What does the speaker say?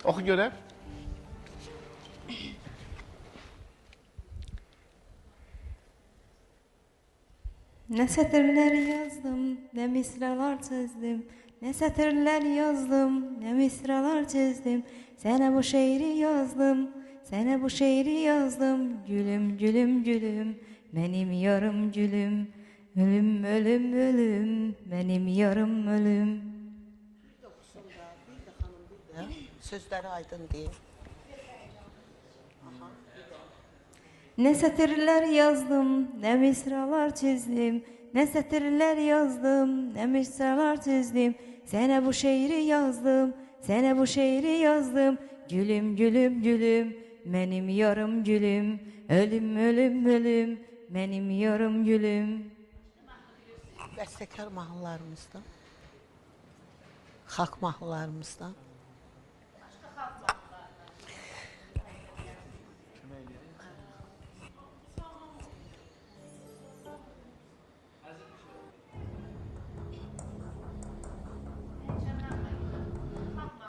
Oxu görək. Ne satırlar yazdım, ne misralar çizdim. Ne satırlar yazdım, ne misralar çizdim. Sana bu şiiri yazdım, sana bu şiiri yazdım. Gülüm, gülüm, gülüm, benim yarım gülüm. Ölüm, ölüm, ölüm, benim yarım ölüm. Bir de xanım bir də sözləri aydın deyil. Ne satırlar yazdım, ne misralar çizdim. Ne satırlar yazdım, ne misralar çizdim. Sana bu şiiri yazdım, sana bu şiiri yazdım. Gülüm, gülüm, gülüm, benim yarım gülüm. Ölüm, ölüm, ölüm, benim yarım gülüm. Bəstəkar mahnılarımızdan, xalq mahnılarımızdan